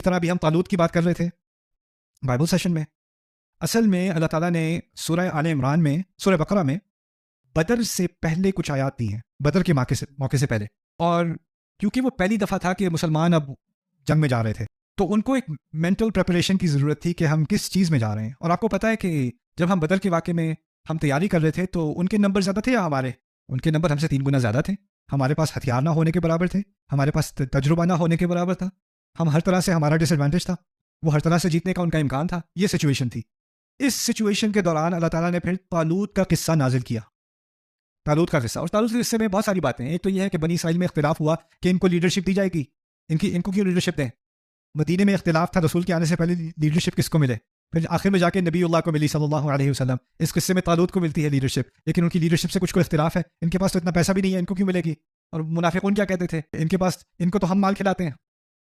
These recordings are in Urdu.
اس طرح ابھی ہم طالوت کی بات کر رہے تھے بائبل سیشن میں. اصل میں اللہ تعالیٰ نے سورہ آل عمران میں، سورہ بقرہ میں بدر سے پہلے کچھ آیات دی ہیں، بدر کے موقع سے پہلے. اور کیونکہ وہ پہلی دفعہ تھا کہ مسلمان اب جنگ میں جا رہے تھے، تو ان کو ایک مینٹل پریپریشن کی ضرورت تھی کہ ہم کس چیز میں جا رہے ہیں. اور آپ کو پتہ ہے کہ جب ہم بدر کے واقعے میں ہم تیاری کر رہے تھے تو ان کے نمبر زیادہ تھے یا ہمارے؟ ان کے نمبر ہم سے 3 گنا زیادہ تھے. ہمارے پاس ہتھیار نہ ہونے کے برابر تھے، ہمارے پاس تجربہ نہ ہونے کے برابر تھا، ہم ہر طرح سے ہمارا ڈس ایڈوانٹیج تھا، وہ ہر طرح سے جیتنے کا ان کا امکان تھا. یہ سچویشن تھی. اس سچویشن کے دوران اللہ تعالیٰ نے پھر طالوت کا قصہ نازل کیا. طالوت کا قصہ، اور طالوت کے قصے میں بہت ساری باتیں ہیں. ایک تو یہ ہے کہ بنی اسرائیل میں اختلاف ہوا کہ ان کو لیڈرشپ دی جائے گی، ان کو کیوں لیڈرشپ دیں. مدینے میں اختلاف تھا رسول کے آنے سے پہلے لیڈرشپ کس کو ملے، پھر آخر میں جا کے نبی اللہ کو ملی صلی اللہ علیہ وسلم. اس قصے میں طالوت کو ملتی ہے لیڈرشپ، لیکن ان کی لیڈرشپ سے کچھ کو اختلاف ہے. ان کے پاس تو اتنا پیسہ بھی نہیں ہے، ان کو کیوں ملے گی؟ اور منافقون کیا کہتے تھے، ان کو تو ہم مال کھلاتے ہیں،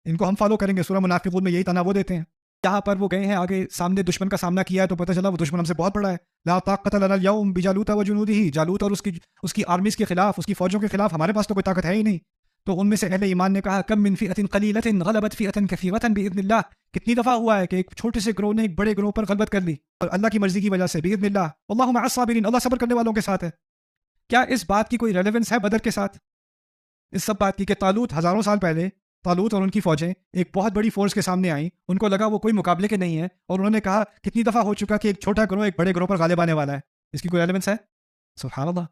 ان کو ہم فالو کریں گے. سورہ منافقون میں یہی تناوع دیتے ہیں. یہاں پر وہ گئے ہیں آگے، سامنے دشمن کا سامنا کیا ہے تو پتہ چلا وہ دشمن ہم سے بہت بڑا ہے. لا طاقت لنا اليوم بجالوت وجنودہ، جالوت اور اس کی آرمیز کے خلاف، اس کی فوجوں کے خلاف ہمارے پاس تو کوئی طاقت ہے ہی نہیں. تو ان میں سے اہل ایمان نے کہا کم من فئۃ قلیلۃ غلبت فئۃ کثیرۃ باذن اللہ. کتنی دفعہ ہوا ہے کہ ایک چھوٹے سے گروہ نے ایک بڑے گروہ پر غلبت کر لی، اور اللہ کی مرضی کی وجہ سے، باذن اللہ. واللہ مع الصابرین، اللہ صبر کرنے والوں کے ساتھ ہے. کیا اس بات کی کوئی ریلیونس ہے بدر کے ساتھ؟ اس سب بات کی کہ طالوت ہزاروں سال پہلے، طالوت اور ان کی فوجیں ایک بہت بڑی فورس کے سامنے آئیں، ان کو لگا وہ کوئی مقابلے کے نہیں ہے، اور انہوں نے کہا کتنی دفعہ ہو چکا کہ ایک چھوٹا گروہ ایک بڑے گروہ پر غالب آنے والا ہے. اس کی کوئی ریلیونس ہے؟ سبحان اللہ.